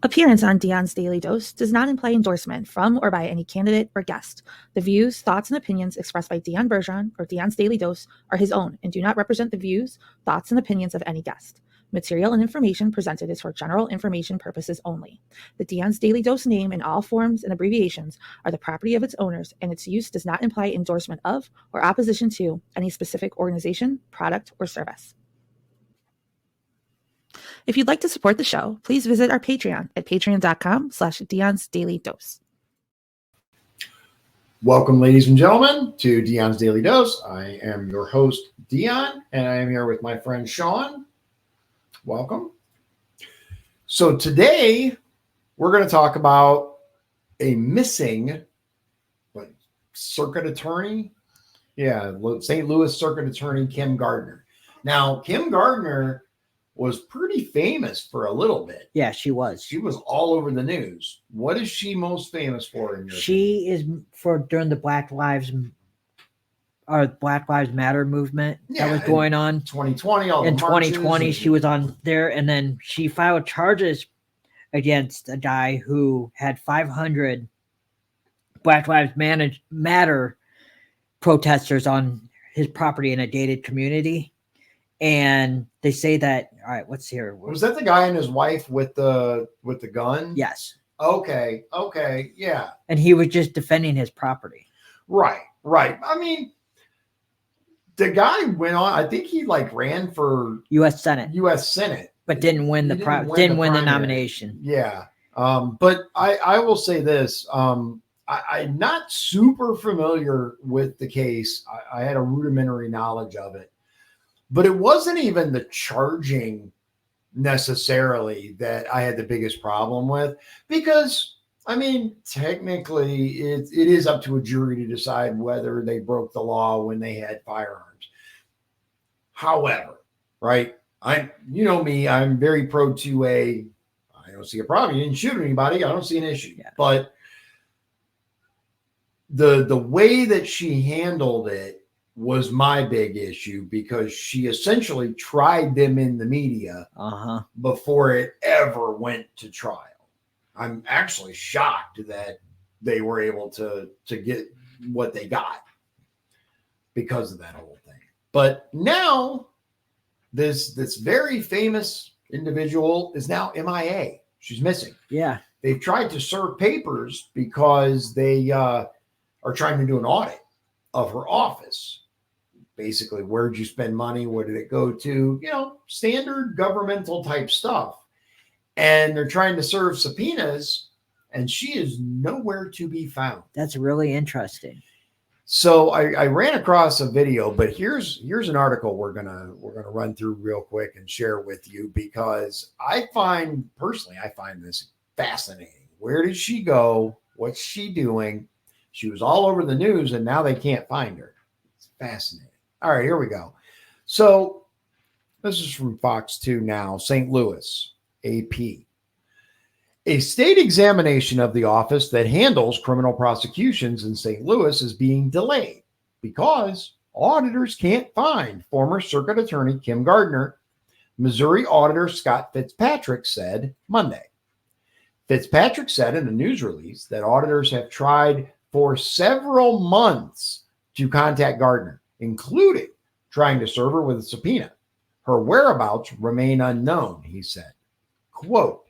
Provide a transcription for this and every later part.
Appearance on Dion's Daily Dose does not imply endorsement from or by any candidate or guest. The views, thoughts, and opinions expressed by Dion Bergeron or Dion's Daily Dose are his own and do not represent the views, thoughts, and opinions of any guest. Material and information presented is for general information purposes only. The Dion's Daily Dose name in all forms and abbreviations are the property of its owners, and its use does not imply endorsement of or opposition to any specific organization, product, or service. If you'd like to support the show, please visit our Patreon at patreon.com/Dion's Daily Dose. Welcome, ladies and gentlemen, to Dion's Daily Dose. I am your host, Dion, and I am here with my friend Shawn. Welcome. So today, we're going to talk about a missing circuit attorney. Yeah, St. Louis circuit attorney Kim Gardner. Now, Kim Gardner was pretty famous for a little bit. Yeah, she was. She was all over the news. What is she most famous for in your She opinion? Is for during the Black Lives Matter movement that was going on 2020. In 2020, she was on there, and then she filed charges against a guy who had 500 Black Lives Matter protesters on his property in a gated community. And they say that, all right, what's here? Was that the guy and his wife with the gun? Yes. Okay. Yeah. And he was just defending his property. Right. I mean, the guy went on, I think he ran for U.S. Senate. But didn't win the nomination. Yeah. But I will say this. I'm not super familiar with the case. I had a rudimentary knowledge of it. But it wasn't even the charging necessarily that I had the biggest problem with, because, I mean, technically it is up to a jury to decide whether they broke the law when they had firearms. However, right, you know me, I'm very pro 2A. I don't see a problem. You didn't shoot anybody. I don't see an issue. Yeah. But the way that she handled it was my big issue, because she essentially tried them in the media before it ever went to trial. I'm actually shocked that they were able to get what they got because of that whole thing. But now this very famous individual is now MIA. She's missing. Yeah. They've tried to serve papers because they are trying to do an audit of her office. Basically, where'd you spend money? Where did it go to? Standard governmental type stuff. And they're trying to serve subpoenas, and she is nowhere to be found. That's really interesting. So I ran across a video, but here's an article we're gonna run through real quick and share with you, because I find this fascinating. Where did she go? What's she doing? She was all over the news, and now they can't find her. It's fascinating. All right, here we go. So this is from Fox 2 Now, St. Louis, AP. A state examination of the office that handles criminal prosecutions in St. Louis is being delayed because auditors can't find former circuit attorney Kim Gardner, Missouri auditor Scott Fitzpatrick said Monday. Fitzpatrick said in a news release that auditors have tried for several months to contact Gardner, including trying to serve her with a subpoena. Her whereabouts remain unknown, he said. Quote,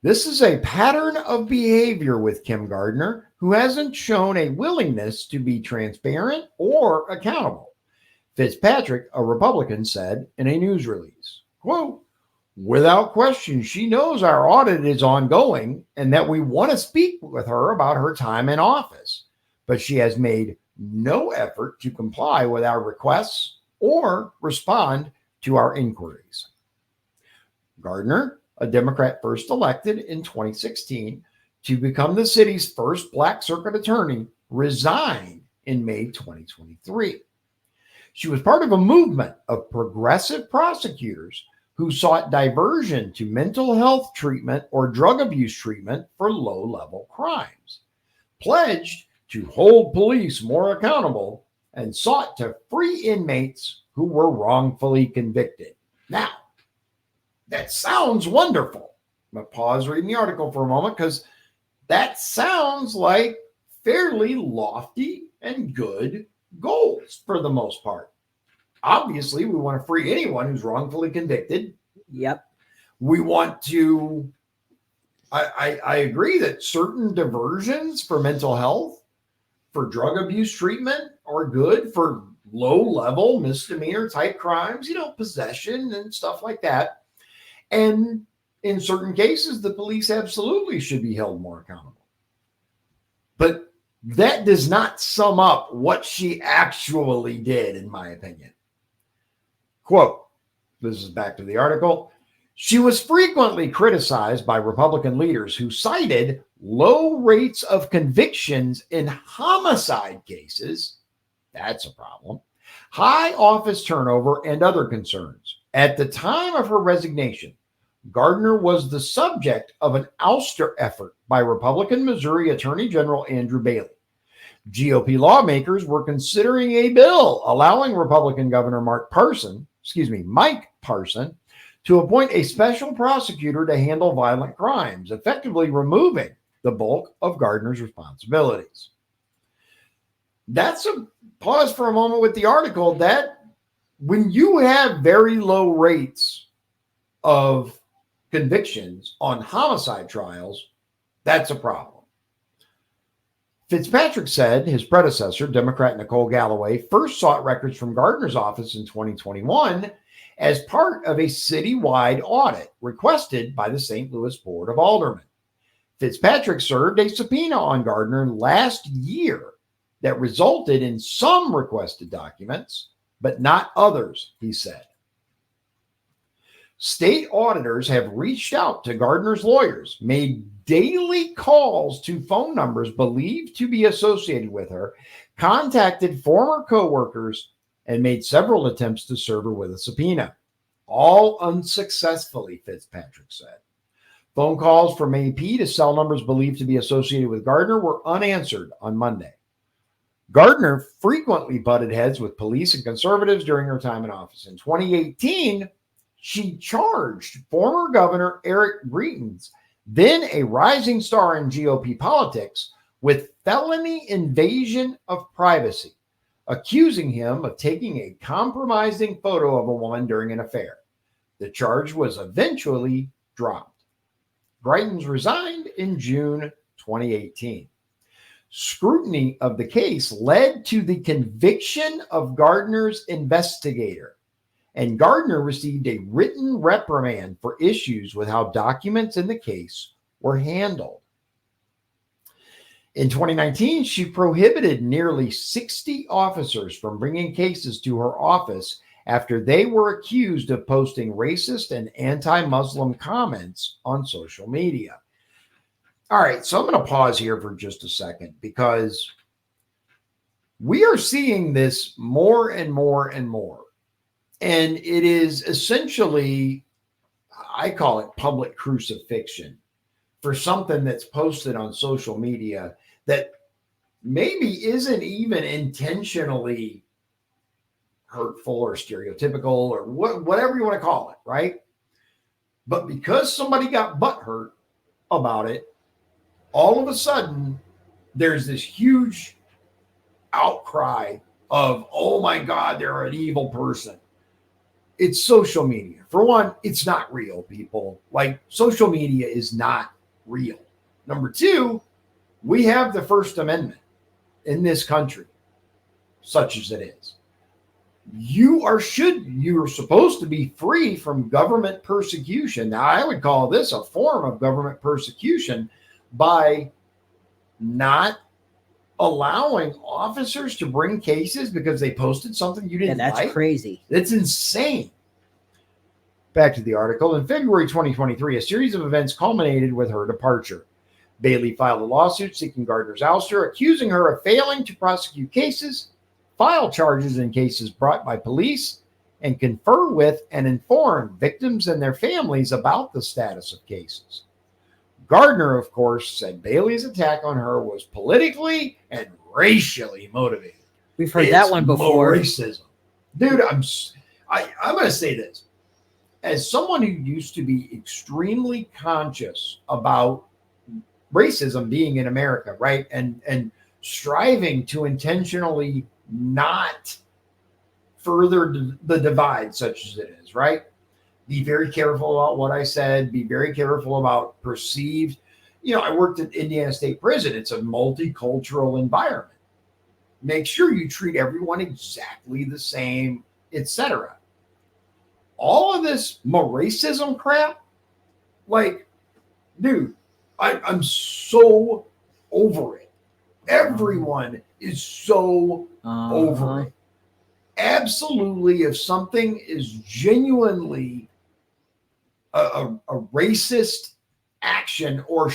"This is a pattern of behavior with Kim Gardner, who hasn't shown a willingness to be transparent or accountable," Fitzpatrick, a Republican, said in a news release. Quote, "Without question, she knows our audit is ongoing and that we want to speak with her about her time in office, but she has made no effort to comply with our requests or respond to our inquiries." Gardner, a Democrat first elected in 2016 to become the city's first Black circuit attorney, resigned in May 2023. She was part of a movement of progressive prosecutors who sought diversion to mental health treatment or drug abuse treatment for low-level crimes, pledged to hold police more accountable, and sought to free inmates who were wrongfully convicted. Now, that sounds wonderful. I'm going to pause reading the article for a moment because that sounds like fairly lofty and good goals for the most part. Obviously, we want to free anyone who's wrongfully convicted. Yep. We want to, I agree that certain diversions for mental health, for drug abuse treatment are good for low-level misdemeanor type crimes, possession and stuff like that. And in certain cases, the police absolutely should be held more accountable. But that does not sum up what she actually did, in my opinion. Quote, this is back to the article. She was frequently criticized by Republican leaders who cited low rates of convictions in homicide cases. That's a problem. High office turnover and other concerns. At the time of her resignation, Gardner was the subject of an ouster effort by Republican Missouri Attorney General Andrew Bailey. GOP lawmakers were considering a bill allowing Republican Governor Mike Parson, to appoint a special prosecutor to handle violent crimes, effectively removing the bulk of Gardner's responsibilities. That's a pause for a moment with the article that when you have very low rates of convictions on homicide trials, that's a problem. Fitzpatrick said his predecessor, Democrat Nicole Galloway, first sought records from Gardner's office in 2021 as part of a citywide audit requested by the St. Louis Board of Aldermen. Fitzpatrick served a subpoena on Gardner last year that resulted in some requested documents, but not others, he said. State auditors have reached out to Gardner's lawyers, made daily calls to phone numbers believed to be associated with her, contacted former coworkers, and made several attempts to serve her with a subpoena. All unsuccessfully, Fitzpatrick said. Phone calls from AP to cell numbers believed to be associated with Gardner were unanswered on Monday. Gardner frequently butted heads with police and conservatives during her time in office. In 2018, she charged former Governor Eric Greitens, then a rising star in GOP politics, with felony invasion of privacy, accusing him of taking a compromising photo of a woman during an affair. The charge was eventually dropped. Greitens resigned in June 2018. Scrutiny of the case led to the conviction of Gardner's investigator, and Gardner received a written reprimand for issues with how documents in the case were handled. In 2019, she prohibited nearly 60 officers from bringing cases to her office after they were accused of posting racist and anti-Muslim comments on social media. All right, so I'm going to pause here for just a second because we are seeing this more and more and more. And it is essentially, I call it public crucifixion for something that's posted on social media that maybe isn't even intentionally hurtful or stereotypical or whatever you want to call it, right? But because somebody got butthurt about it, all of a sudden, there's this huge outcry of, oh my God, they're an evil person. It's social media. For one, it's not real, people. Like, social media is not real. Number two, we have the First Amendment in this country, such as it is. You're supposed to be free from government persecution. Now, I would call this a form of government persecution by not allowing officers to bring cases because they posted something you didn't like. That's crazy. It's insane. Back to the article. In February 2023, a series of events culminated with her departure. Bailey filed a lawsuit seeking Gardner's ouster, accusing her of failing to prosecute cases, file charges in cases brought by police, and confer with and inform victims and their families about the status of cases. Gardner, of course, said Bailey's attack on her was politically and racially motivated. We've heard that one before. Racism. Dude, I'm going to say this. as someone who used to be extremely conscious about racism being in America, right? And striving to intentionally not further the divide such as it is, right? Be very careful about what I said, be very careful about perceived. I worked at Indiana State Prison. It's a multicultural environment. Make sure you treat everyone exactly the same, etc. All of this racism crap, like, dude, I'm so over it. Everyone is so over it. Absolutely, if something is genuinely a racist action, or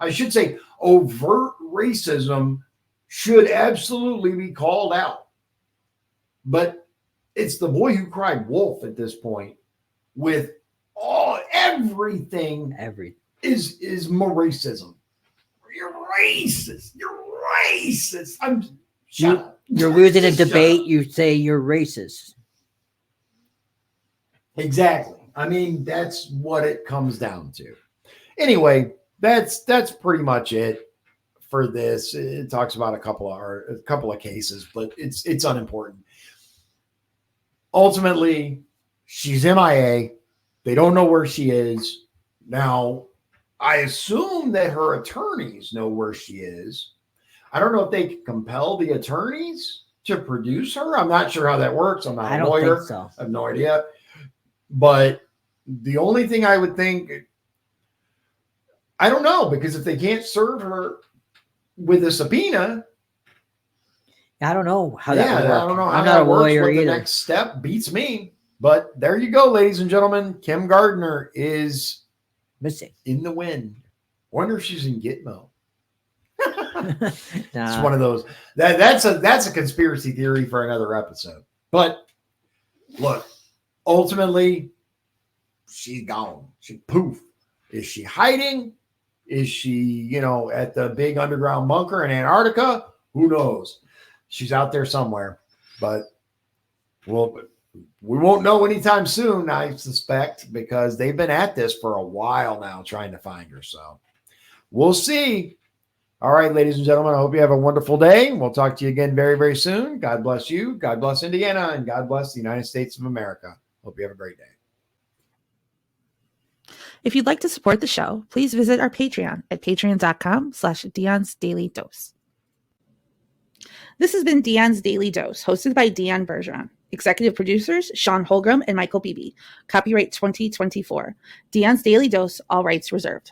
I should say overt racism, should absolutely be called out. But it's the boy who cried wolf at this point, with everything is more racism. You're racist. You're racist. You're losing a debate. You say you're racist. Exactly. I mean, that's what it comes down to. Anyway, that's pretty much it for this. It talks about a couple of cases, but it's unimportant. Ultimately, she's MIA. They don't know where she is. Now, I assume that her attorneys know where she is. I don't know if they can compel the attorneys to produce her. I'm not sure how that works. I'm not a lawyer. I don't think so. I have no idea. But the only thing I would think, I don't know, because if they can't serve her with a subpoena, I don't know how that would work. I don't know how I'm not a lawyer either. The next step beats me. But there you go, ladies and gentlemen. Kim Gardner is missing in the wind. Wonder if she's in Gitmo. Nah. It's one of those. That's a conspiracy theory for another episode. But look, ultimately, she's gone. She poof. Is she hiding? Is she, at the big underground bunker in Antarctica? Who knows? She's out there somewhere. But we won't know anytime soon, I suspect, because they've been at this for a while now trying to find her. So we'll see. All right, ladies and gentlemen, I hope you have a wonderful day. We'll talk to you again very, very soon. God bless you. God bless Indiana, and God bless the United States of America. Hope you have a great day. If you'd like to support the show, please visit our Patreon at patreon.com/Dion's Daily Dose. This has been Dion's Daily Dose, hosted by Dion Bergeron. Executive producers, Shawn Holgram and Michael Beebe. Copyright 2024. Dion's Daily Dose, all rights reserved.